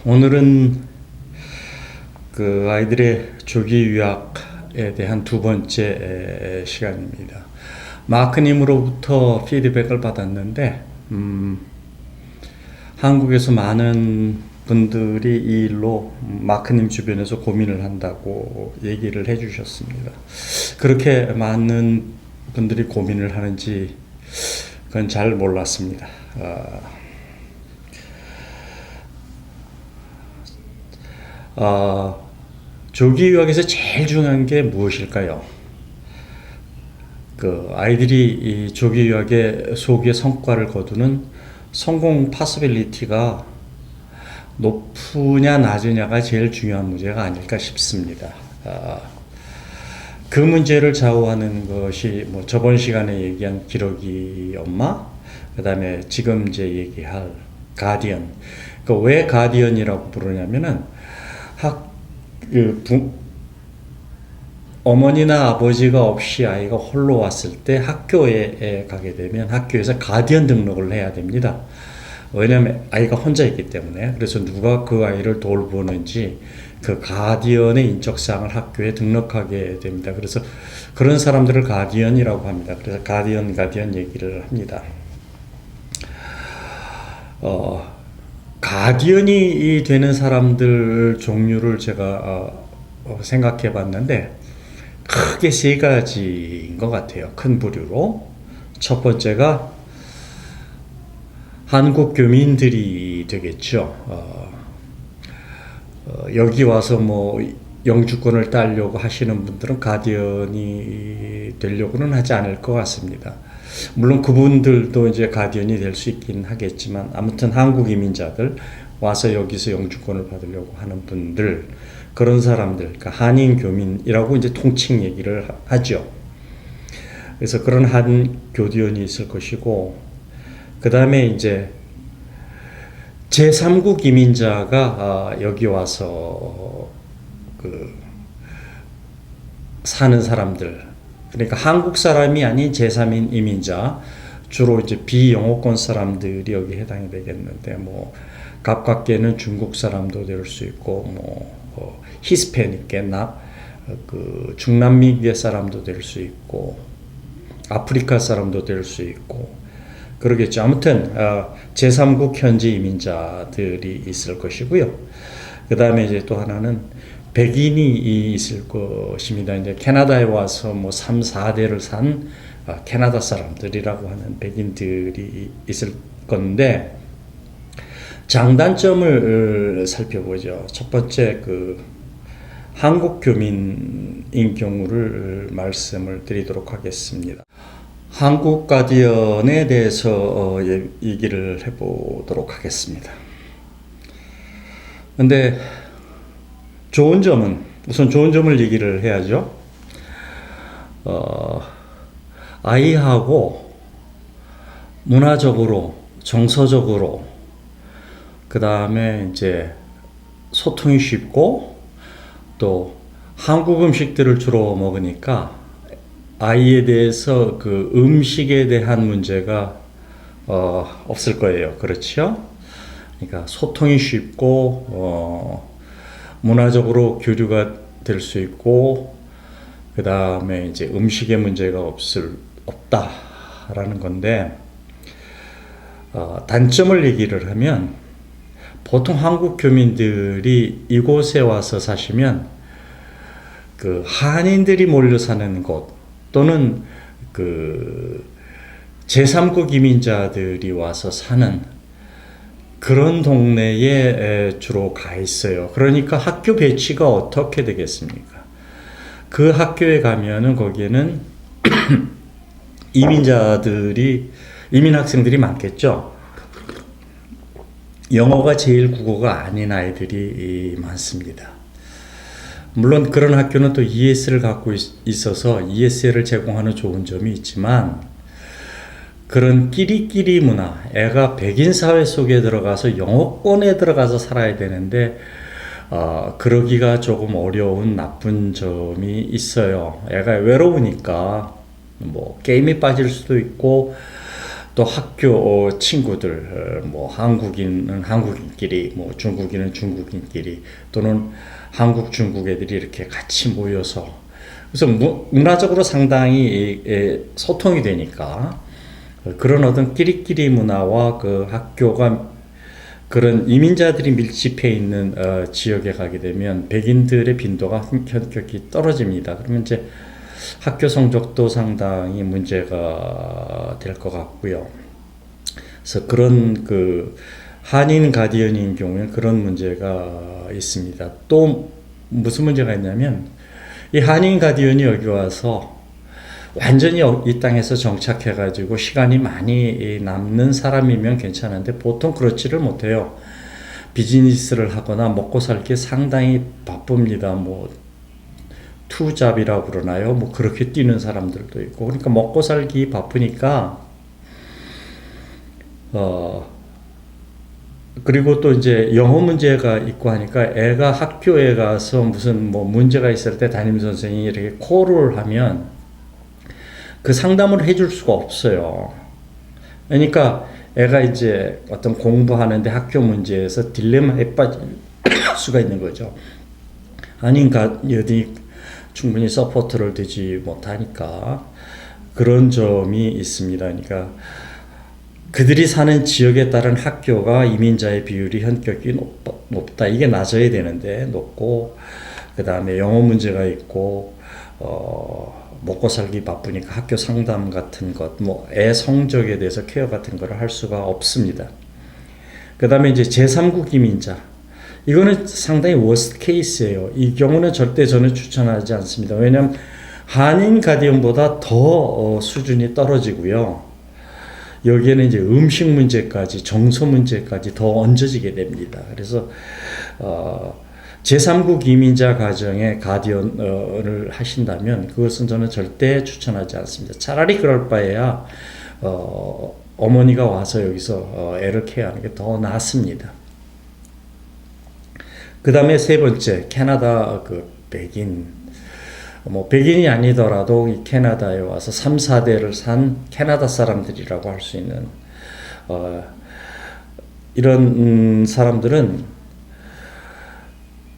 오늘은 그 아이들의 조기 유학에 대한 두 번째 시간입니다. 마크님으로부터 피드백을 받았는데, 한국에서 많은 분들이 이 일로 마크님 주변에서 고민을 한다고 얘기를 해주셨습니다. 그렇게 많은 분들이 고민을 하는지 그건 잘 몰랐습니다. 조기 유학에서 제일 중요한 게 무엇일까요? 그 아이들이 이 조기 유학의 소기의 성과를 거두는 성공 파서빌리티가 높으냐 낮으냐가 제일 중요한 문제가 아닐까 싶습니다. 그 문제를 좌우하는 것이 뭐 저번 시간에 얘기한 기러기 엄마, 그 다음에 지금 이제 얘기할 가디언. 그 왜 가디언이라고 부르냐면은 어머니나 아버지가 없이 아이가 홀로 왔을 때 학교에 가게 되면 학교에서 가디언 등록을 해야 됩니다. 왜냐하면 아이가 혼자 있기 때문에. 그래서 누가 그 아이를 돌보는지 그 가디언의 인적사항을 학교에 등록하게 됩니다. 그래서 그런 사람들을 가디언이라고 합니다. 그래서 가디언 얘기를 합니다. 가디언이 되는 사람들 종류를 제가 생각해 봤는데 크게 세 가지인 것 같아요. 큰 부류로. 첫 번째가 한국 교민들이 되겠죠. 여기 와서 뭐 영주권을 따려고 하시는 분들은 가디언이 되려고는 하지 않을 것 같습니다. 물론 그분들도 이제 가디언이 될 수 있긴 하겠지만, 아무튼 한국 이민자들 와서 여기서 영주권을 받으려고 하는 분들, 그런 사람들, 그러니까 한인 교민이라고 이제 통칭 얘기를 하죠. 그래서 그런 한 교디언이 있을 것이고, 그 다음에 이제 제3국 이민자가 여기 와서 사는 사람들, 그러니까 한국 사람이 아닌 제3인 이민자, 주로 이제 비영어권 사람들이 여기 해당이 되겠는데, 뭐 가깝게는 중국 사람도 될 수 있고, 히스패닉계나 중남미계 사람도 될 수 있고, 아프리카 사람도 될 수 있고 그러겠죠. 아무튼 제3국 현지 이민자들이 있을 것이고요. 그 다음에 이제 또 하나는 백인이 있을 것입니다. 이제 캐나다에 와서 뭐 3, 4대를 산 캐나다 사람들이라고 하는 백인들이 있을 건데, 장단점을 살펴보죠. 첫 번째, 한국 교민인 경우를 말씀을 드리도록 하겠습니다. 한국 가디언에 대해서 얘기를 해보도록 하겠습니다. 근데 우선 좋은 점을 얘기를 해야죠. 아이하고 문화적으로, 정서적으로, 그 다음에 이제 소통이 쉽고, 또 한국 음식들을 주로 먹으니까 아이에 대해서 그 음식에 대한 문제가 없을 거예요. 그렇죠? 그러니까 소통이 쉽고, 문화적으로 교류가 될 수 있고, 그 다음에 이제 음식의 문제가 없다라는 건데, 단점을 얘기를 하면, 보통 한국 교민들이 이곳에 와서 사시면 그 한인들이 몰려 사는 곳, 또는 제3국 이민자들이 와서 사는 그런 동네에 주로 가 있어요. 그러니까 학교 배치가 어떻게 되겠습니까? 그 학교에 가면은 거기에는 이민 학생들이 많겠죠. 영어가 제일 국어가 아닌 아이들이 많습니다. 물론 그런 학교는 또 ES를 갖고 있어서 ESL을 제공하는 좋은 점이 있지만, 그런 끼리끼리 문화, 애가 백인 사회 속에 들어가서 영어권에 들어가서 살아야 되는데 그러기가 조금 어려운 나쁜 점이 있어요. 애가 외로우니까 뭐 게임에 빠질 수도 있고, 또 학교 친구들, 뭐 한국인은 한국인끼리, 뭐 중국인은 중국인끼리, 또는 한국 중국 애들이 이렇게 같이 모여서, 그래서 문화적으로 상당히 소통이 되니까 그런 어떤 끼리끼리 문화와 그 학교가 그런 이민자들이 밀집해 있는 지역에 가게 되면 백인들의 빈도가 현격히 떨어집니다. 그러면 이제 학교 성적도 상당히 문제가 될 것 같고요. 그래서 그런 그 한인 가디언인 경우에는 그런 문제가 있습니다. 또 무슨 문제가 있냐면 이 한인 가디언이 여기 와서 완전히 이 땅에서 정착해가지고 시간이 많이 남는 사람이면 괜찮은데 보통 그렇지를 못해요. 비즈니스를 하거나 먹고 살기 상당히 바쁩니다. 뭐 투잡이라고 그러나요? 뭐 그렇게 뛰는 사람들도 있고, 그러니까 먹고 살기 바쁘니까 그리고 또 이제 영어 문제가 있고 하니까 애가 학교에 가서 무슨 뭐 문제가 있을 때 담임 선생님이 이렇게 콜을 하면 그 상담을 해줄 수가 없어요. 그러니까 애가 이제 어떤 공부하는데 학교 문제에서 딜레마에 빠질 수가 있는 거죠. 아닌가 여기 충분히 서포트를 되지 못하니까 그런 점이 있습니다. 그러니까 그들이 사는 지역에 따른 학교가 이민자의 비율이 현격히 높다. 이게 낮아야 되는데 높고, 그 다음에 영어 문제가 있고, 먹고 살기 바쁘니까 학교 상담 같은 것, 뭐 애 성적에 대해서 케어 같은 거를 할 수가 없습니다. 그 다음에 이제 제3국 이민자. 이거는 상당히 워스트 케이스예요. 이 경우는 절대 저는 추천하지 않습니다. 왜냐하면 한인 가디언보다 더 수준이 떨어지고요. 여기에는 이제 음식 문제까지, 정서 문제까지 더 얹어지게 됩니다. 그래서 제3국 이민자 가정의 가디언을 하신다면 그것은 저는 절대 추천하지 않습니다. 차라리 그럴 바에야 어머니가 와서 여기서 애를 케어하는 게 더 낫습니다. 그 다음에 세 번째, 캐나다 그 백인. 뭐 백인이 아니더라도 이 캐나다에 와서 3, 4대를 산 캐나다 사람들이라고 할 수 있는 이런 사람들은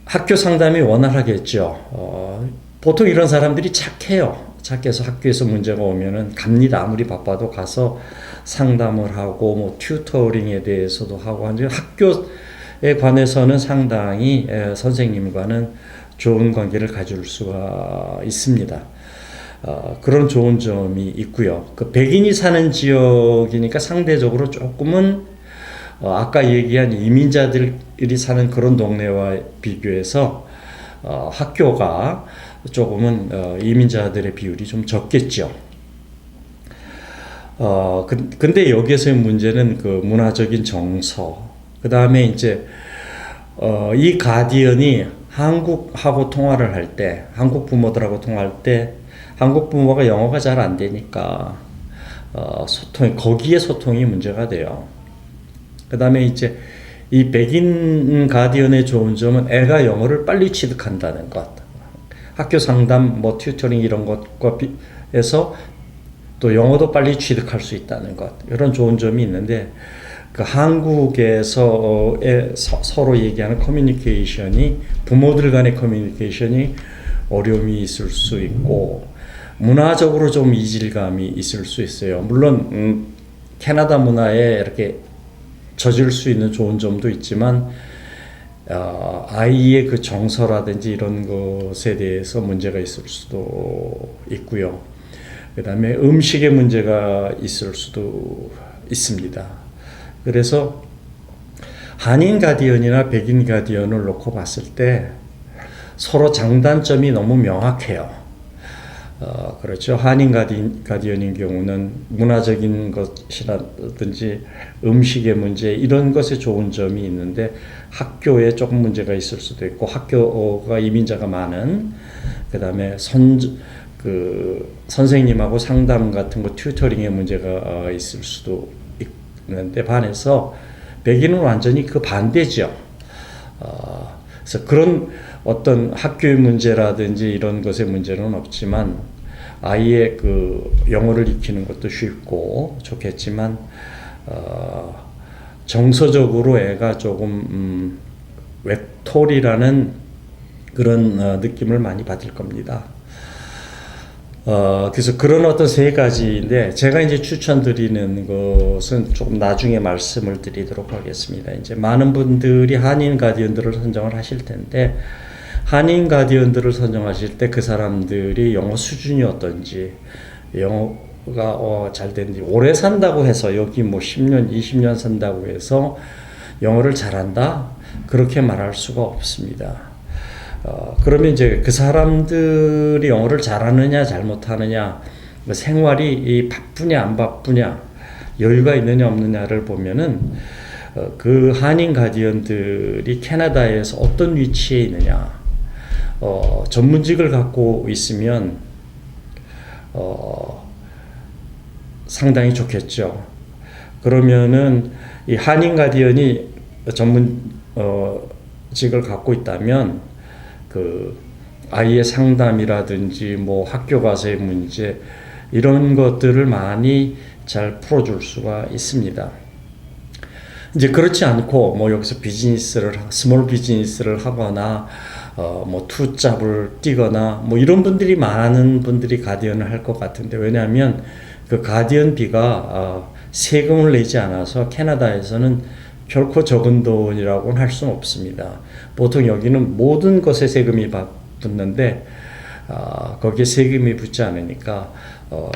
학교 상담이 원활하겠죠. 보통 이런 사람들이 착해요. 착해서 학교에서 문제가 오면은 갑니다. 아무리 바빠도 가서 상담을 하고 뭐 튜터링에 대해서도 하고 하는데 학교에 관해서는 상당히 선생님과는 좋은 관계를 가질 수가 있습니다. 그런 좋은 점이 있고요. 그 백인이 사는 지역이니까 상대적으로 조금은 아까 얘기한 이민자들이 사는 그런 동네와 비교해서 학교가 조금은 이민자들의 비율이 좀 적겠죠. 근데 여기에서의 문제는 그 문화적인 정서, 그 다음에 이제 이 가디언이 한국하고 통화를 할 때, 한국 부모들하고 통화할 때, 한국 부모가 영어가 잘 안 되니까 거기에 소통이 문제가 돼요. 그 다음에 이제 이 백인 가디언의 좋은 점은 애가 영어를 빨리 취득한다는 것. 학교 상담, 뭐 튜터링 이런 것과 비해서 또 영어도 빨리 취득할 수 있다는 것. 이런 좋은 점이 있는데 그 한국에서 서로 얘기하는 커뮤니케이션이 부모들 간의 커뮤니케이션이 어려움이 있을 수 있고 문화적으로 좀 이질감이 있을 수 있어요. 물론 캐나다 문화에 이렇게 젖을 수 있는 좋은 점도 있지만 아이의 그 정서라든지 이런 것에 대해서 문제가 있을 수도 있고요. 그 다음에 음식에 문제가 있을 수도 있습니다. 그래서 한인 가디언이나 백인 가디언을 놓고 봤을 때 서로 장단점이 너무 명확해요. 그렇죠. 한인 가디언인 경우는 문화적인 것이라든지 음식의 문제 이런 것에 좋은 점이 있는데 학교에 조금 문제가 있을 수도 있고 학교가 이민자가 많은 그 다음에 선생님하고 상담 같은 거 튜터링에 문제가 있을 수도 있는데 반해서 백인은 완전히 그 반대죠. 그래서 그런 어떤 학교의 문제라든지 이런 것의 문제는 없지만 아이의 그 영어를 익히는 것도 쉽고 좋겠지만 정서적으로 애가 조금 외톨이라는 그런 느낌을 많이 받을 겁니다. 그래서 그런 어떤 세 가지인데 제가 이제 추천드리는 것은 조금 나중에 말씀을 드리도록 하겠습니다. 이제 많은 분들이 한인 가디언들을 선정을 하실 텐데 한인 가디언들을 선정하실 때 그 사람들이 영어 수준이 어떤지 영어가 잘 되는지 오래 산다고 해서 여기 뭐 10년, 20년 산다고 해서 영어를 잘한다? 그렇게 말할 수가 없습니다. 그러면 이제 그 사람들이 영어를 잘하느냐 잘못하느냐 생활이 바쁘냐 안 바쁘냐 여유가 있느냐 없느냐를 보면은 그 한인 가디언들이 캐나다에서 어떤 위치에 있느냐 전문직을 갖고 있으면 상당히 좋겠죠. 그러면은 이 한인 가디언이 전문직을 갖고 있다면 그 아이의 상담이라든지 뭐 학교 가서의 문제 이런 것들을 많이 잘 풀어줄 수가 있습니다. 이제 그렇지 않고 뭐 여기서 스몰 비즈니스를 하거나 뭐 투잡을 뛰거나 뭐 이런 분들이 많은 분들이 가디언을 할 것 같은데 왜냐하면 그 가디언비가 세금을 내지 않아서 캐나다에서는 결코 적은 돈이라고는 할 수는 없습니다. 보통 여기는 모든 것에 세금이 붙는데 거기에 세금이 붙지 않으니까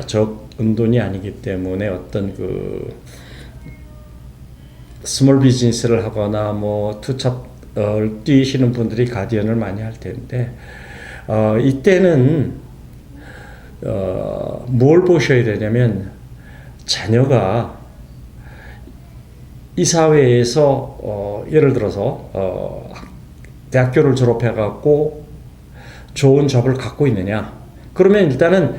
적은 돈이 아니기 때문에 어떤 그 스몰 비즈니스를 하거나 뭐 투잡을 뛰시는 분들이 가디언을 많이 할 텐데 이때는 뭘 보셔야 되냐면 자녀가 이 사회에서 예를 들어서 대학교를 졸업해 갖고 좋은 잡을 갖고 있느냐 그러면 일단은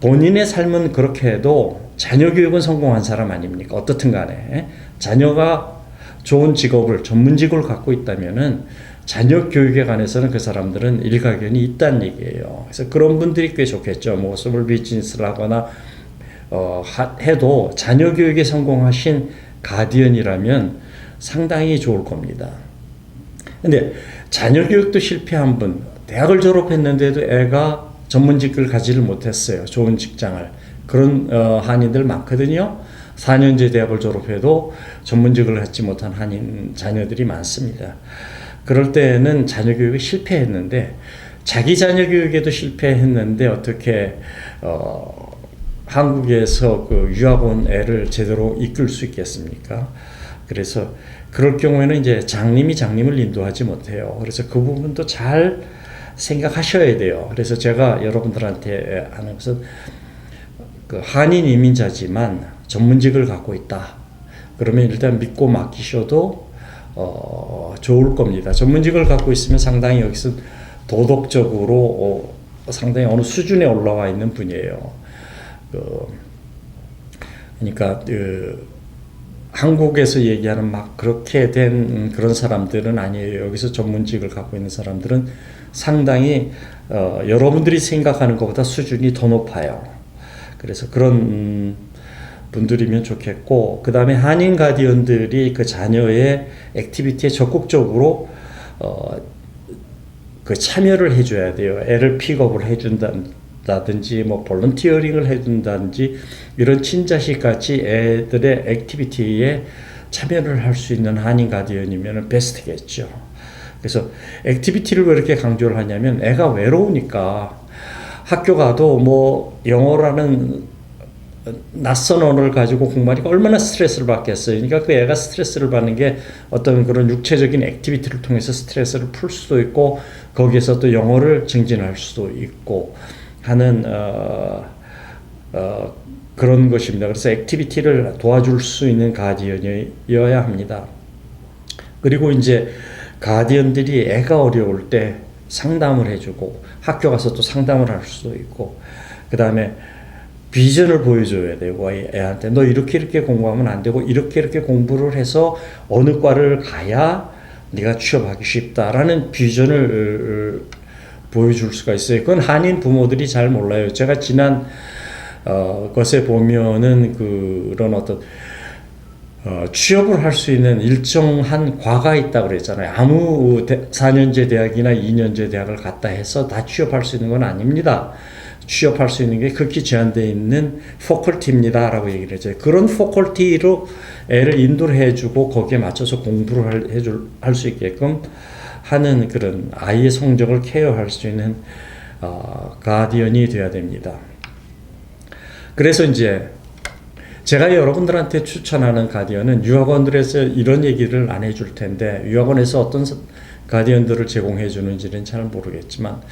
본인의 삶은 그렇게 해도 자녀 교육은 성공한 사람 아닙니까? 어떻든 간에 자녀가 좋은 직업을 전문직을 갖고 있다면은 자녀 교육에 관해서는 그 사람들은 일가견이 있다는 얘기예요. 그래서 그런 분들이 꽤 좋겠죠. 뭐 스몰 비즈니스를 하거나 해도 자녀 교육에 성공하신 가디언이라면 상당히 좋을 겁니다. 근데 자녀 교육도 실패한 분, 대학을 졸업했는데도 애가 전문직을 가지를 못했어요. 좋은 직장을. 그런 한인들 많거든요. 4년제 대학을 졸업해도 전문직을 갖지 못한 한인 자녀들이 많습니다. 그럴 때는 자녀 교육이 실패했는데 자기 자녀 교육에도 실패했는데 어떻게 한국에서 그 유학온 애를 제대로 이끌 수 있겠습니까? 그래서 그럴 경우에는 이제 장님이 장님을 인도하지 못해요. 그래서 그 부분도 잘 생각하셔야 돼요. 그래서 제가 여러분들한테 하는 것은 그 한인 이민자지만 전문직을 갖고 있다. 그러면 일단 믿고 맡기셔도 좋을 겁니다. 전문직을 갖고 있으면 상당히 여기서 도덕적으로 상당히 어느 수준에 올라와 있는 분이에요. 그러니까 한국에서 얘기하는 막 그렇게 된 그런 사람들은 아니에요. 여기서 전문직을 갖고 있는 사람들은 상당히 여러분들이 생각하는 것보다 수준이 더 높아요. 그래서 그런 분들이면 좋겠고, 그 다음에 한인 가디언들이 그 자녀의 액티비티에 적극적으로 그 참여를 해줘야 돼요. 애를 픽업을 해준다든지 뭐 볼런티어링을 해준다든지 이런 친자식 같이 애들의 액티비티에 참여를 할 수 있는 한인 가디언이면 베스트겠죠. 그래서 액티비티를 왜 이렇게 강조를 하냐면 애가 외로우니까 학교 가도 뭐 영어라는 낯선 언어를 가지고 공부하니까 얼마나 스트레스를 받겠어요. 그러니까 그 애가 스트레스를 받는 게 어떤 그런 육체적인 액티비티를 통해서 스트레스를 풀 수도 있고 거기에서 또 영어를 증진할 수도 있고 하는 그런 것입니다. 그래서 액티비티를 도와줄 수 있는 가디언이어야 합니다. 그리고 이제 가디언들이 애가 어려울 때 상담을 해주고 학교 가서 또 상담을 할 수도 있고 그 다음에 비전을 보여줘야 되고 애한테 너 이렇게 공부하면 안 되고 이렇게 공부를 해서 어느 과를 가야 네가 취업하기 쉽다라는 비전을 보여줄 수가 있어요. 그건 한인 부모들이 잘 몰라요. 제가 지난 것에 보면은 그런 어떤 취업을 할 수 있는 일정한 과가 있다고 그랬잖아요. 아무 4년제 대학이나 2년제 대학을 갔다 해서 다 취업할 수 있는 건 아닙니다. 취업할 수 있는 게 극히 제한되어 있는 포컬티입니다 라고 얘기를 했죠. 그런 포컬티로 애를 인도를 해주고 거기에 맞춰서 공부를 할 수 있게끔 하는 그런 아이의 성적을 케어할 수 있는 가디언이 되어야 됩니다. 그래서 이제 제가 여러분들한테 추천하는 가디언은 유학원들에서 이런 얘기를 안 해줄 텐데, 유학원에서 어떤 가디언들을 제공해 주는지는 잘 모르겠지만,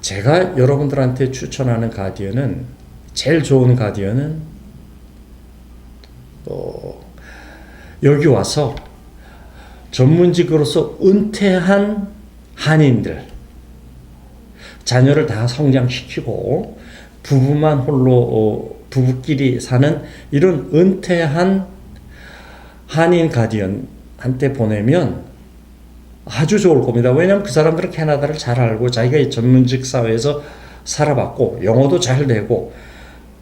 제가 여러분들한테 추천하는 가디언은, 제일 좋은 가디언은 여기 와서 전문직으로서 은퇴한 한인들, 자녀를 다 성장시키고 부부만 홀로 부부끼리 사는 이런 은퇴한 한인 가디언한테 보내면 아주 좋을 겁니다. 왜냐하면 그 사람들은 캐나다를 잘 알고 자기가 이 전문직 사회에서 살아봤고 영어도 잘 되고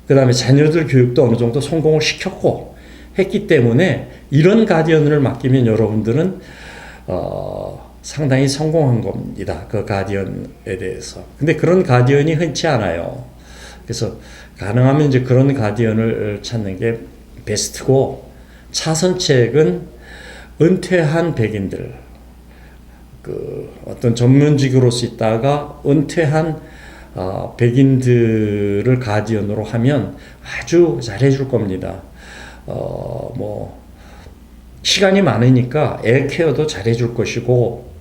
그 다음에 자녀들 교육도 어느 정도 성공을 시켰고 했기 때문에 이런 가디언을 맡기면 여러분들은 상당히 성공한 겁니다. 그 가디언에 대해서. 근데 그런 가디언이 흔치 않아요. 그래서 가능하면 이제 그런 가디언을 찾는 게 베스트고, 차선책은 은퇴한 백인들, 어떤 전문직으로서 있다가 은퇴한 백인들을 가디언으로 하면 아주 잘해줄 겁니다. 시간이 많으니까 애 케어도 잘해줄 것이고,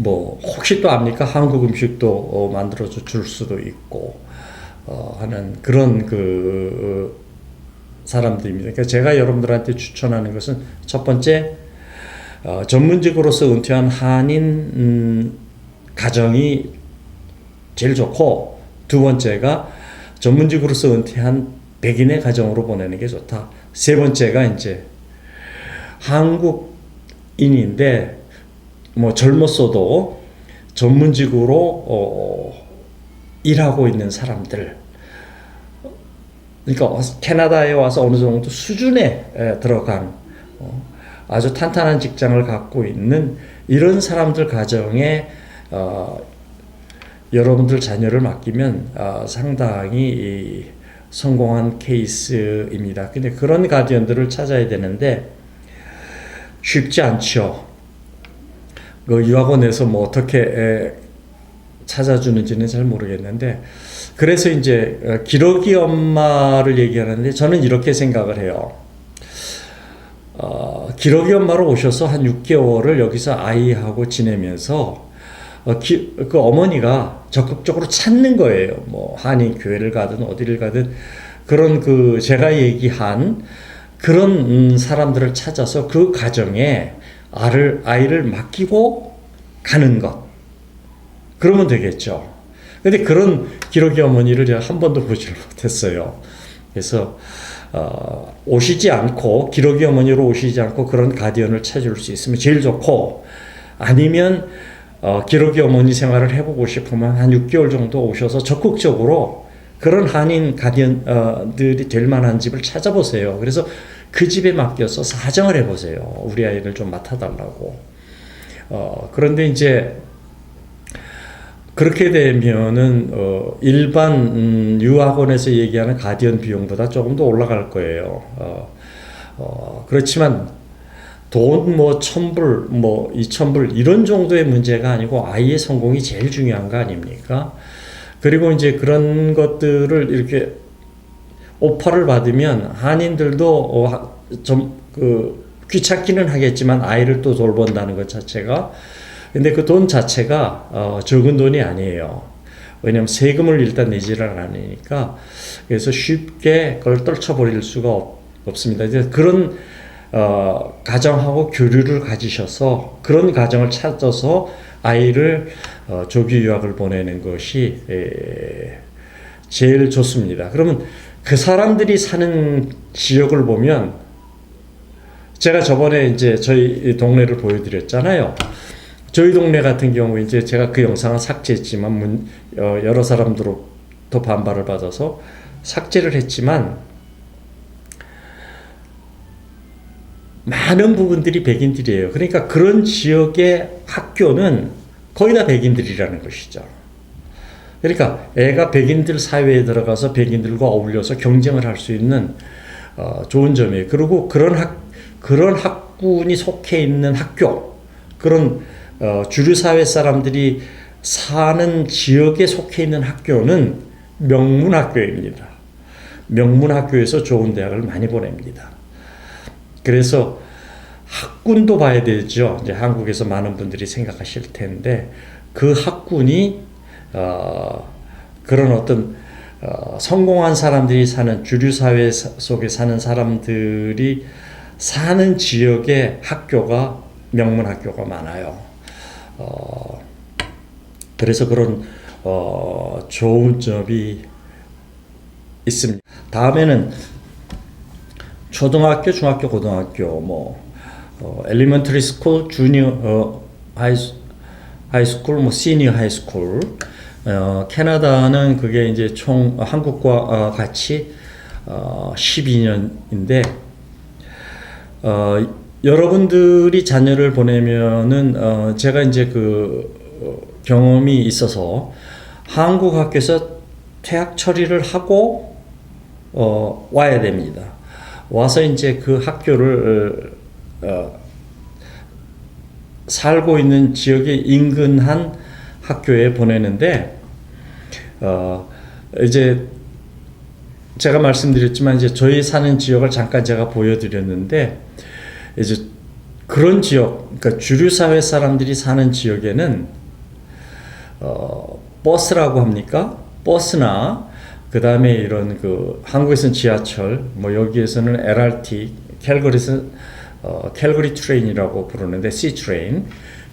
혹시 또 압니까? 한국 음식도 만들어서 줄 수도 있고, 하는 그런 사람들입니다. 그러니까 제가 여러분들한테 추천하는 것은 첫 번째, 전문직으로서 은퇴한 한인 가정이 제일 좋고, 두 번째가 전문직으로서 은퇴한 백인의 가정으로 보내는 게 좋다. 세 번째가 이제 한국인인데 젊었어도 전문직으로 일하고 있는 사람들, 그러니까 캐나다에 와서 어느 정도 수준에 들어간 아주 탄탄한 직장을 갖고 있는 이런 사람들 가정에 여러분들 자녀를 맡기면 상당히 성공한 케이스입니다. 근데 그런 가디언들을 찾아야 되는데 쉽지 않죠. 유학원에서 어떻게 찾아주는지는 잘 모르겠는데, 그래서 이제 기러기 엄마를 얘기하는데 저는 이렇게 생각을 해요. 기러기 엄마로 오셔서 한 6개월을 여기서 아이하고 지내면서 그 어머니가 적극적으로 찾는 거예요. 한인 교회를 가든 어디를 가든 그런 제가 얘기한 그런 사람들을 찾아서 그 가정에 아이를 맡기고 가는 것. 그러면 되겠죠. 근데 그런 기러기 어머니를 제가 한 번도 보질 못했어요. 그래서 오시지 않고, 기러기 어머니로 오시지 않고 그런 가디언을 찾을 수 있으면 제일 좋고, 아니면 기러기 어머니 생활을 해보고 싶으면 한 6개월 정도 오셔서 적극적으로 그런 한인 가디언들이 될 만한 집을 찾아보세요. 그래서 그 집에 맡겨서 사정을 해보세요. 우리 아이를 좀 맡아달라고. 그런데 이제 그렇게 되면은 일반 유학원에서 얘기하는 가디언 비용보다 조금 더 올라갈 거예요. 그렇지만 돈 1,000불, 2,000불 이런 정도의 문제가 아니고 아이의 성공이 제일 중요한 거 아닙니까? 그리고 이제 그런 것들을 이렇게 오퍼를 받으면 한인들도 좀 귀찮기는 하겠지만 아이를 또 돌본다는 것 자체가, 근데 그 돈 자체가 적은 돈이 아니에요. 왜냐하면 세금을 일단 내지를 않으니까. 그래서 쉽게 그걸 떨쳐버릴 수가 없습니다. 이제 그런 가정하고 교류를 가지셔서 그런 가정을 찾아서 아이를 조기 유학을 보내는 것이 제일 좋습니다. 그러면 그 사람들이 사는 지역을 보면, 제가 저번에 이제 저희 동네를 보여드렸잖아요. 저희 동네 같은 경우 이제 제가 그 영상을 삭제했지만 여러 사람들로부터 반발을 받아서 삭제를 했지만 많은 부분들이 백인들이에요. 그러니까 그런 지역의 학교는 거의 다 백인들이라는 것이죠. 그러니까 애가 백인들 사회에 들어가서 백인들과 어울려서 경쟁을 할 수 있는 좋은 점이에요. 그리고 그런 학군이 속해 있는 학교, 그런 주류 사회 사람들이 사는 지역에 속해 있는 학교는 명문 학교입니다. 명문 학교에서 좋은 대학을 많이 보냅니다. 그래서 학군도 봐야 되죠. 이제 한국에서 많은 분들이 생각하실 텐데 그 학군이 그런 어떤 성공한 사람들이 사는 주류 사회 속에 사는 사람들이 사는 지역의 학교가 명문 학교가 많아요. 그래서 그런 좋은 점이 있습니다. 다음에는 초등학교, 중학교, 고등학교, 엘리먼터리 스쿨, 주니어 하이스쿨, 시니어 하이스쿨. 캐나다는 그게 이제 총 한국과 같이 12년인데 여러분들이 자녀를 보내면은 제가 이제 경험이 있어서 한국 학교에서 퇴학 처리를 하고 와야 됩니다. 와서 이제 그 학교를 살고 있는 지역에 인근한 학교에 보내는데 이제 제가 말씀드렸지만 이제 저희 사는 지역을 잠깐 제가 보여드렸는데 이제 그런 지역, 그러니까 주류 사회 사람들이 사는 지역에는 버스라고 합니까? 버스나 그 다음에 이런 한국에서는 지하철, 여기에서는 LRT, 캘거리에서는 캘거리 트레인이라고 부르는데 C 트레인,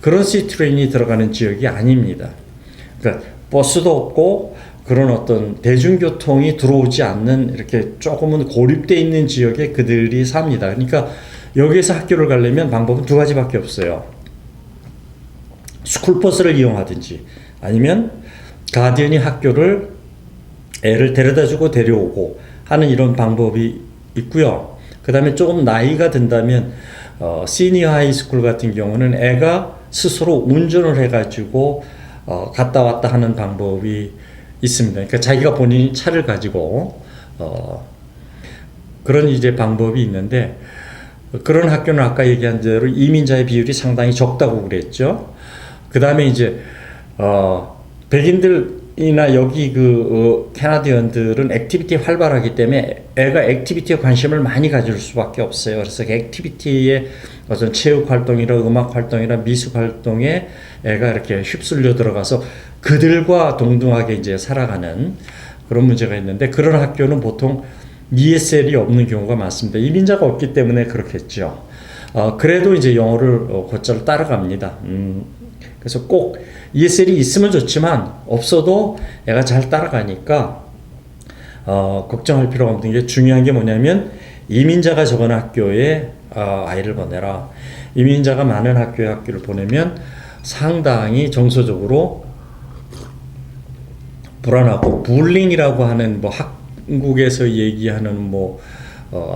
그런 C 트레인이 들어가는 지역이 아닙니다. 그러니까 버스도 없고 그런 어떤 대중교통이 들어오지 않는 이렇게 조금은 고립되어 있는 지역에 그들이 삽니다. 그러니까 여기에서 학교를 가려면 방법은 두 가지밖에 없어요. 스쿨버스를 이용하든지 아니면 가디언이 학교를 애를 데려다주고 데려오고 하는 이런 방법이 있고요. 그 다음에 조금 나이가 든다면 시니어 하이스쿨 같은 경우는 애가 스스로 운전을 해가지고 갔다 왔다 하는 방법이 있습니다. 그러니까 자기가 본인이 차를 가지고 그런 이제 방법이 있는데 그런 학교는 아까 얘기한 대로 이민자의 비율이 상당히 적다고 그랬죠. 그 다음에 이제 백인들이나 여기 캐나디언들은 액티비티에 활발하기 때문에 애가 액티비티에 관심을 많이 가질 수밖에 없어요. 그래서 액티비티에 어떤 체육 활동이나 음악 활동이나 미술 활동에 애가 이렇게 휩쓸려 들어가서 그들과 동등하게 이제 살아가는 그런 문제가 있는데 그런 학교는 보통 ESL이 없는 경우가 많습니다. 이민자가 없기 때문에 그렇겠죠. 그래도 이제 영어를 곧잘 따라갑니다. 그래서 꼭 ESL이 있으면 좋지만 없어도 애가 잘 따라가니까 걱정할 필요가 없는 게 중요한 게 뭐냐면 이민자가 적은 학교에 아이를 보내라. 이민자가 많은 학교에 학교를 보내면 상당히 정서적으로 불안하고 불링이라고 하는 한국에서 얘기하는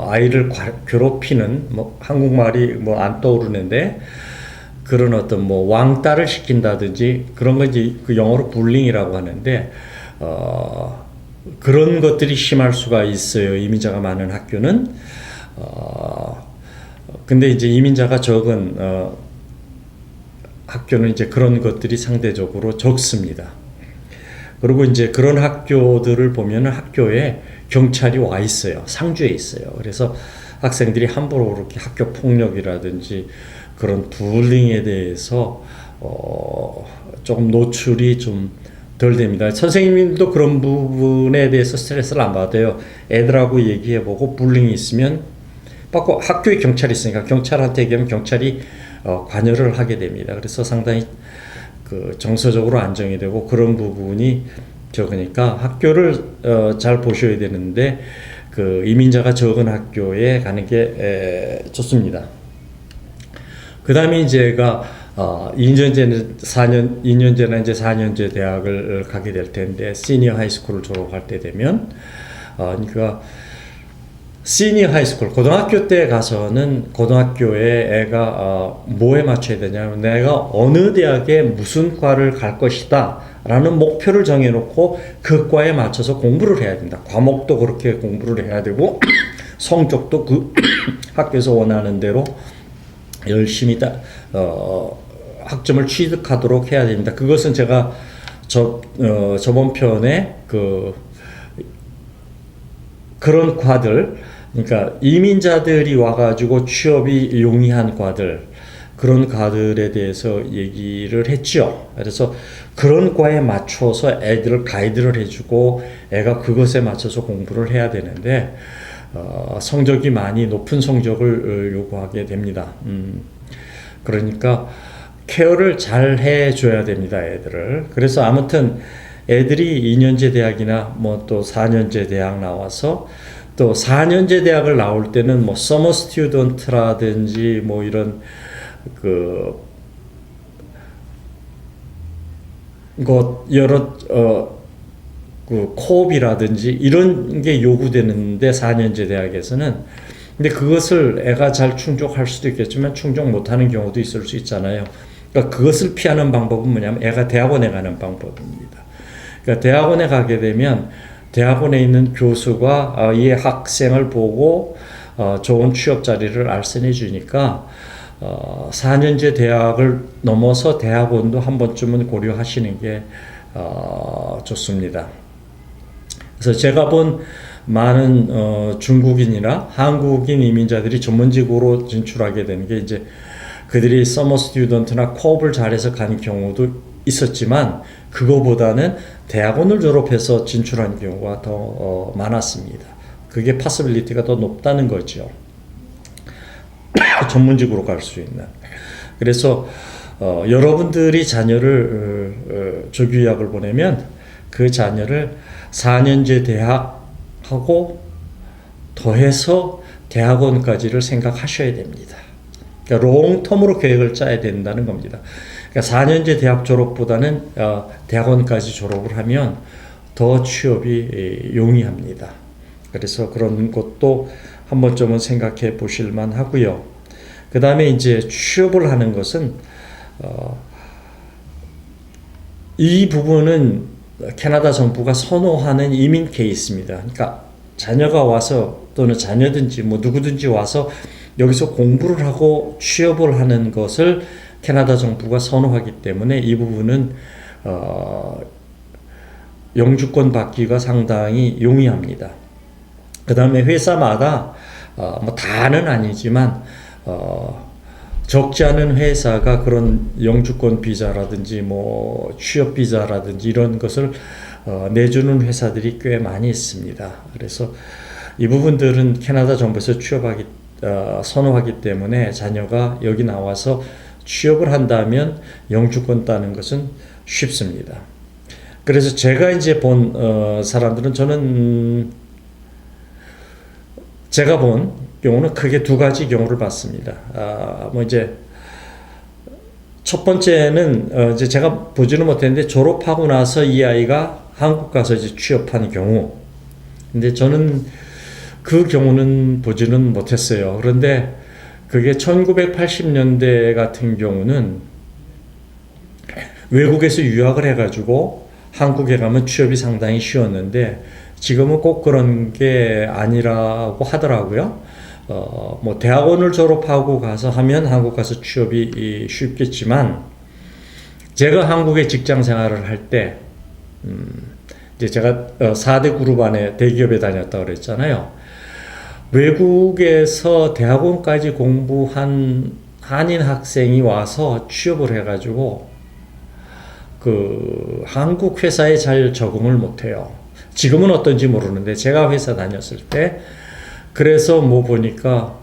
아이를 괴롭히는 한국말이 안 떠오르는데 그런 어떤 왕따를 시킨다든지 그런 거 이제 그 영어로 불링이라고 하는데 그런 것들이 심할 수가 있어요. 이민자가 많은 학교는 근데 이제 이민자가 적은 학교는 이제 그런 것들이 상대적으로 적습니다. 그리고 이제 그런 학교들을 보면은 학교에 경찰이 와 있어요. 상주에 있어요. 그래서 학생들이 함부로 그렇게 학교 폭력이라든지 그런 불링에 대해서 조금 노출이 좀 덜 됩니다. 선생님도 그런 부분에 대해서 스트레스를 안 받아요. 애들하고 얘기해보고 불링이 있으면 받고 학교에 경찰이 있으니까 경찰한테 얘기하면 경찰이 관여를 하게 됩니다. 그래서 상당히 정서적으로 안정이 되고 그런 부분이 적으니까 학교를 잘 보셔야 되는데 이민자가 적은 학교에 가는 게 좋습니다. 그 다음에 제가 2년 전에 이제 4년제 대학을 가게 될 텐데, 시니어 하이스쿨을 졸업할 때 되면, 그러니까, 시니어 하이스쿨, 고등학교 때 가서는 고등학교에 애가, 뭐에 맞춰야 되냐면, 내가 어느 대학에 무슨 과를 갈 것이다 라는 목표를 정해놓고 그 과에 맞춰서 공부를 해야 된다. 과목도 그렇게 공부를 해야 되고, 성적도 그 학교에서 원하는 대로 열심히 학점을 취득하도록 해야 됩니다. 그것은 제가 저번 편에 그런 과들, 그러니까 이민자들이 와가지고 취업이 용이한 과들, 그런 과들에 대해서 얘기를 했죠. 그래서 그런 과에 맞춰서 애들을 가이드를 해주고 애가 그것에 맞춰서 공부를 해야 되는데, 성적이 많이 높은 성적을 요구하게 됩니다. 그러니까 케어를 잘 해줘야 됩니다, 애들을. 그래서 아무튼 애들이 2년제 대학이나 뭐 또 4년제 대학 나와서 또 4년제 대학을 나올 때는 뭐 서머 스튜던트라든지 뭐 이런 여러 코업이라든지 이런 게 요구되는데 4년제 대학에서는, 근데 그것을 애가 잘 충족할 수도 있겠지만 충족 못하는 경우도 있을 수 있잖아요. 그러니까 그것을 피하는 방법은 뭐냐면 애가 대학원에 가는 방법입니다. 그러니까 대학원에 가게 되면 대학원에 있는 교수가 이 학생을 보고 좋은 취업 자리를 알선해 주니까 4년제 대학을 넘어서 대학원도 한 번쯤은 고려하시는 게 좋습니다. 그래서 제가 본 많은 중국인이나 한국인 이민자들이 전문직으로 진출하게 되는 게 이제 그들이 서머 스튜던트나 코업을 잘해서 간 경우도 있었지만 그거보다는 대학원을 졸업해서 진출한 경우가 더 많았습니다. 그게 파서빌리티가 더 높다는 거죠. 전문직으로 갈 수 있는. 그래서 여러분들이 자녀를 조교유학을 보내면 그 자녀를 4년제 대학하고 더해서 대학원까지를 생각하셔야 됩니다. 그러니까 롱텀으로 계획을 짜야 된다는 겁니다. 그러니까 4년제 대학 졸업보다는 대학원까지 졸업을 하면 더 취업이 용이합니다. 그래서 그런 것도 한 번쯤은 생각해 보실 만 하고요. 그 다음에 이제 취업을 하는 것은 이 부분은 캐나다 정부가 선호하는 이민 케이스입니다. 그러니까 자녀가 와서 또는 자녀든지 뭐 누구든지 와서 여기서 공부를 하고 취업을 하는 것을 캐나다 정부가 선호하기 때문에 이 부분은 영주권 받기가 상당히 용이합니다. 그 다음에 회사마다 뭐 다는 아니지만 적지 않은 회사가 그런 영주권 비자라든지 뭐 취업 비자라든지 이런 것을 내주는 회사들이 꽤 많이 있습니다. 그래서 이 부분들은 캐나다 정부에서 선호하기 때문에 자녀가 여기 나와서 취업을 한다면 영주권 따는 것은 쉽습니다. 그래서 제가 이제 본 사람들은 제가 본 경우는 크게 두 가지 경우를 봤습니다. 뭐 이제 첫 번째는 이제 제가 보지는 못했는데 졸업하고 나서 이 아이가 한국 가서 이제 취업한 경우. 근데 저는 그 경우는 보지는 못했어요. 그런데 그게 1980년대 같은 경우는 외국에서 유학을 해가지고 한국에 가면 취업이 상당히 쉬웠는데 지금은 꼭 그런 게 아니라고 하더라고요. 뭐 대학원을 졸업하고 가서 하면 한국 가서 취업이 쉽겠지만 제가 한국에 직장 생활을 할 때 이제 제가 4대 그룹 안에 대기업에 다녔다고 그랬잖아요. 외국에서 대학원까지 공부한 한인 학생이 와서 취업을 해가지고 그 한국 회사에 잘 적응을 못해요. 지금은 어떤지 모르는데 제가 회사 다녔을 때 그래서 뭐 보니까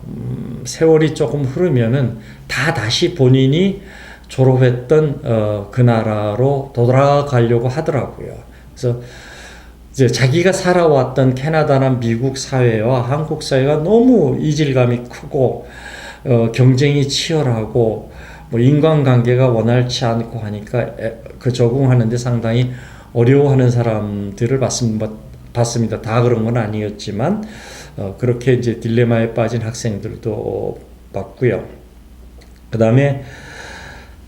세월이 조금 흐르면은 다시 본인이 졸업했던 그 나라로 돌아가려고 하더라고요. 그래서 이제 자기가 살아왔던 캐나다나 미국 사회와 한국 사회가 너무 이질감이 크고 경쟁이 치열하고 뭐 인간관계가 원활치 않고 하니까 그 적응하는데 상당히 어려워하는 사람들을 봤습니다. 다 그런 건 아니었지만 그렇게 이제 딜레마에 빠진 학생들도 봤고요. 그 다음에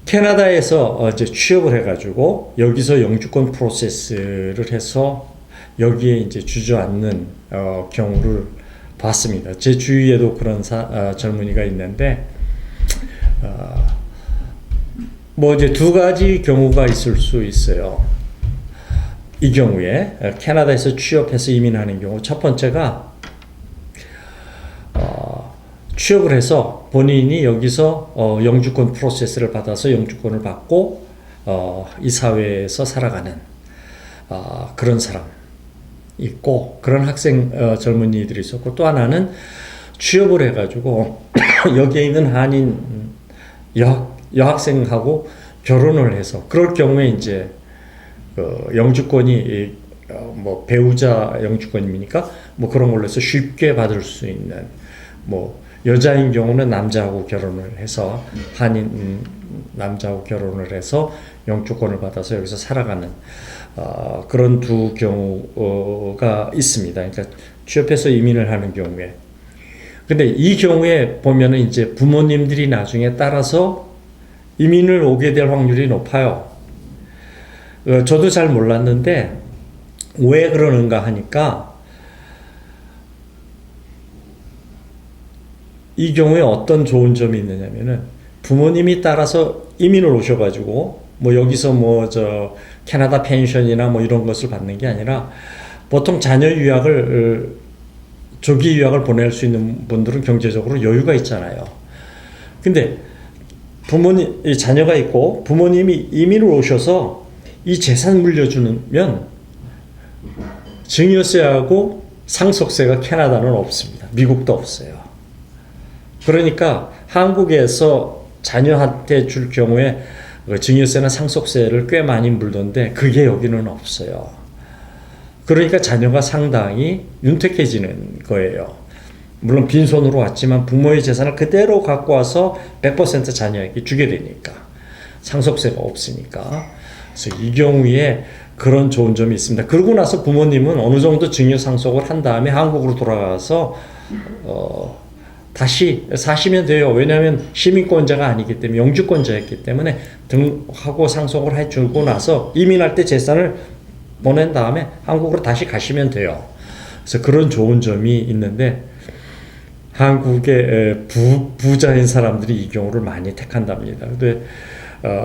캐나다에서 이제 취업을 해가지고 여기서 영주권 프로세스를 해서 여기에 이제 주저앉는 경우를 봤습니다. 제 주위에도 그런 젊은이가 있는데 뭐 이제 두 가지 경우가 있을 수 있어요. 이 경우에 캐나다에서 취업해서 이민하는 경우, 첫 번째가 취업을 해서 본인이 여기서 영주권 프로세스를 받아서 영주권을 받고 이 사회에서 살아가는 그런 사람 있고, 그런 학생 젊은이들이 있었고, 또 하나는 취업을 해가지고 여기에 있는 한인 여학생하고 결혼을 해서, 그럴 경우에 이제 영주권이 뭐 배우자 영주권입니까? 뭐 그런 걸로 해서 쉽게 받을 수 있는, 뭐 여자인 경우는 남자하고 결혼을 해서 한인 남자하고 결혼을 해서 영주권을 받아서 여기서 살아가는 그런 두 경우가 있습니다. 그러니까 취업해서 이민을 하는 경우에. 근데 이 경우에 보면은 이제 부모님들이 나중에 따라서 이민을 오게 될 확률이 높아요. 저도 잘 몰랐는데 왜 그러는가 하니까, 이 경우에 어떤 좋은 점이 있느냐면은 부모님이 따라서 이민을 오셔가지고 뭐 여기서 뭐 저 캐나다 펜션이나 뭐 이런 것을 받는 게 아니라, 보통 자녀 유학을 조기 유학을 보낼 수 있는 분들은 경제적으로 여유가 있잖아요. 근데 자녀가 있고 부모님이 이민을 오셔서 이 재산 물려주면 증여세하고 상속세가 캐나다는 없습니다. 미국도 없어요. 그러니까 한국에서 자녀한테 줄 경우에 증여세나 상속세를 꽤 많이 물던데 그게 여기는 없어요. 그러니까 자녀가 상당히 윤택해지는 거예요. 물론 빈손으로 왔지만 부모의 재산을 그대로 갖고 와서 100% 자녀에게 주게 되니까, 상속세가 없으니까. 그래서 이 경우에 그런 좋은 점이 있습니다. 그러고 나서 부모님은 어느 정도 증여 상속을 한 다음에 한국으로 돌아가서 다시 사시면 돼요. 왜냐하면 시민권자가 아니기 때문에, 영주권자였기 때문에 등하고 상속을 해주고 나서 이민할 때 재산을 보낸 다음에 한국으로 다시 가시면 돼요. 그래서 그런 좋은 점이 있는데, 한국의 부자인 사람들이 이 경우를 많이 택한답니다. 근데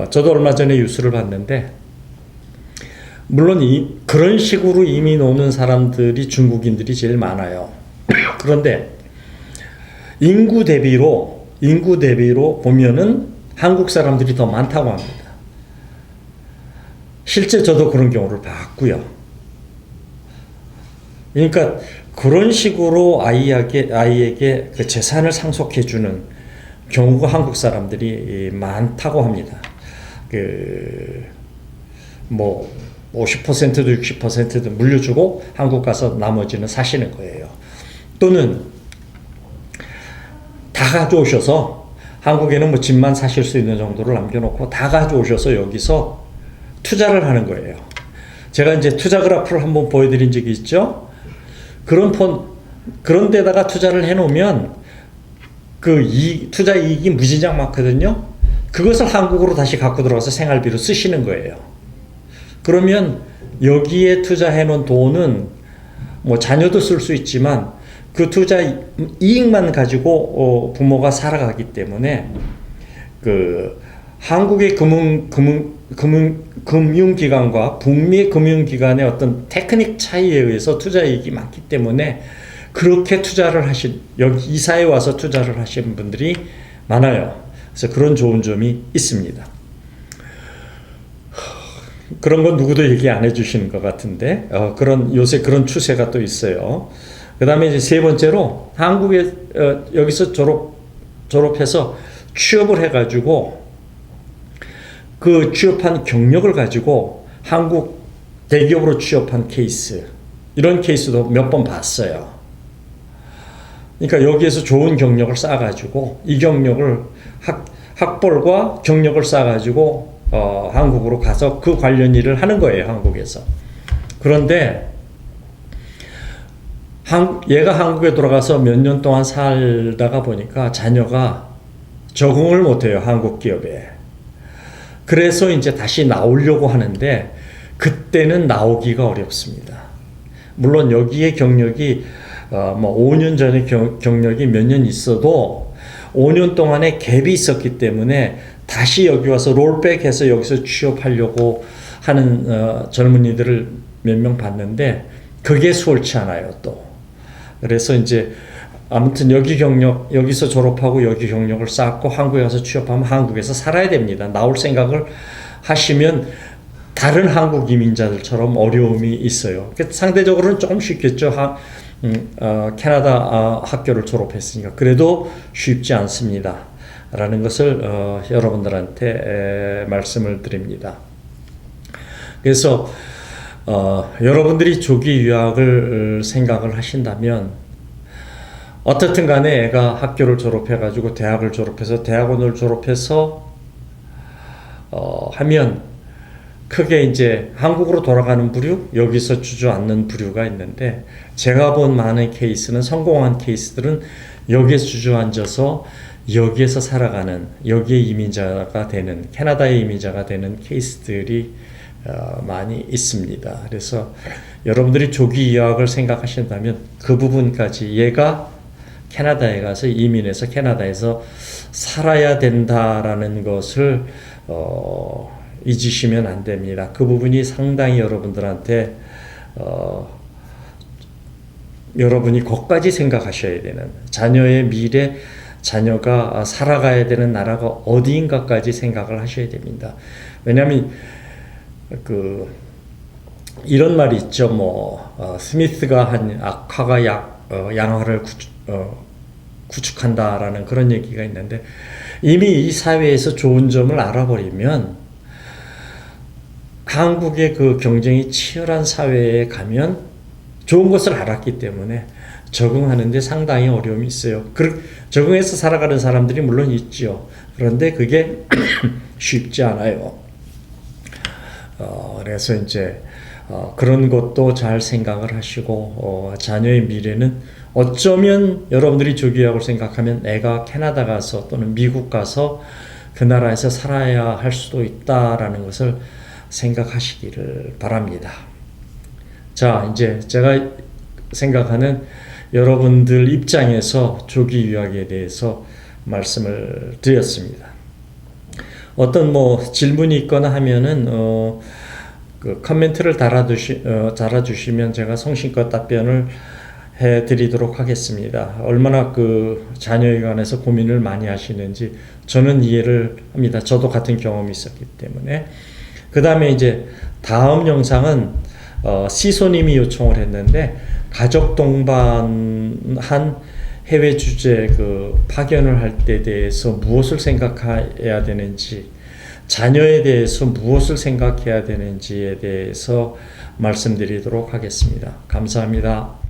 저도 얼마 전에 뉴스를 봤는데, 물론 그런 식으로 이민 오는 사람들이 중국인들이 제일 많아요. 그런데 인구 대비로 보면은 한국 사람들이 더 많다고 합니다. 실제 저도 그런 경우를 봤고요. 그러니까 그런 식으로 아이에게 그 재산을 상속해주는 경우가 한국 사람들이 많다고 합니다. 뭐 50%도 60%도 물려주고 한국 가서 나머지는 사시는 거예요. 또는 다 가져오셔서, 한국에는 뭐 집만 사실 수 있는 정도를 남겨놓고 다 가져오셔서 여기서 투자를 하는 거예요. 제가 이제 투자 그래프를 한번 보여드린 적이 있죠. 그런 데다가 투자를 해놓으면 투자 이익이 무진장 많거든요. 그것을 한국으로 다시 갖고 들어가서 생활비로 쓰시는 거예요. 그러면 여기에 투자해놓은 돈은 뭐 자녀도 쓸 수 있지만 그 투자 이익만 가지고 부모가 살아가기 때문에, 한국의 금융기관과 북미 금융기관의 어떤 테크닉 차이에 의해서 투자 이익이 많기 때문에 그렇게 투자를 여기 이사에 와서 투자를 하시는 분들이 많아요. 그래서 그런 좋은 점이 있습니다. 그런 건 누구도 얘기 안 해주시는 것 같은데, 요새 그런 추세가 또 있어요. 그 다음에 이제 세 번째로, 한국에 여기서 졸업해서 취업을 해가지고 그 취업한 경력을 가지고 한국 대기업으로 취업한 케이스, 이런 케이스도 몇 번 봤어요. 그러니까 여기에서 좋은 경력을 쌓아가지고 이 경력을 학벌과 경력을 쌓아가지고 한국으로 가서 그 관련 일을 하는 거예요, 한국에서. 그런데 얘가 한국에 돌아가서 몇 년 동안 살다가 보니까 자녀가 적응을 못해요, 한국 기업에. 그래서 이제 다시 나오려고 하는데 그때는 나오기가 어렵습니다. 물론 여기에 경력이 5년 전에 경력이 몇 년 있어도 5년 동안에 갭이 있었기 때문에 다시 여기 와서 롤백해서 여기서 취업하려고 하는 젊은이들을 몇 명 봤는데 그게 수월치 않아요, 또. 그래서 이제 아무튼 여기서 졸업하고 여기 경력을 쌓고 한국에 가서 취업하면 한국에서 살아야 됩니다. 나올 생각을 하시면 다른 한국 이민자들처럼 어려움이 있어요. 상대적으로는 조금 쉽겠죠. 캐나다 학교를 졸업했으니까. 그래도 쉽지 않습니다. 라는 것을 여러분들한테 말씀을 드립니다. 그래서 여러분들이 조기 유학을 생각을 하신다면 어떻든 간에 애가 학교를 졸업해가지고 대학을 졸업해서 대학원을 졸업해서 하면 크게 이제 한국으로 돌아가는 부류, 여기서 주저앉는 부류가 있는데 제가 본 많은 케이스는 성공한 케이스들은 여기에서 주저앉아서 여기에서 살아가는 여기에 이민자가 되는 캐나다의 이민자가 되는 케이스들이 많이 있습니다. 그래서 여러분들이 조기 유학을 생각하신다면 그 부분까지 얘가 캐나다에 가서 이민해서 캐나다에서 살아야 된다라는 것을 잊으시면 안 됩니다. 그 부분이 상당히 여러분들한테 여러분이 거기까지 생각하셔야 되는 자녀의 미래, 자녀가 살아가야 되는 나라가 어디인가까지 생각을 하셔야 됩니다. 왜냐하면 이런 말이 있죠. 스미스가 한 악화가 양화를 구축한다라는 그런 얘기가 있는데 이미 이 사회에서 좋은 점을 알아버리면 한국의 그 경쟁이 치열한 사회에 가면 좋은 것을 알았기 때문에 적응하는데 상당히 어려움이 있어요. 적응해서 살아가는 사람들이 물론 있죠. 그런데 그게 쉽지 않아요. 그래서 이제 그런 것도 잘 생각을 하시고 자녀의 미래는 어쩌면 여러분들이 조기 유학을 생각하면 애가 캐나다 가서 또는 미국 가서 그 나라에서 살아야 할 수도 있다라는 것을 생각하시기를 바랍니다. 자, 이제 제가 생각하는 여러분들 입장에서 조기 유학에 대해서 말씀을 드렸습니다. 어떤 질문이 있거나 하면은 그 커멘트를 달아주시면 제가 성심껏 답변을 해드리도록 하겠습니다. 얼마나 그 자녀에 관해서 고민을 많이 하시는지 저는 이해를 합니다. 저도 같은 경험이 있었기 때문에. 그 다음에 이제 다음 영상은 시소님이 요청을 했는데 가족 동반한 해외 주재 파견을 할 때 대해서 무엇을 생각해야 되는지, 자녀에 대해서 무엇을 생각해야 되는지에 대해서 말씀드리도록 하겠습니다. 감사합니다.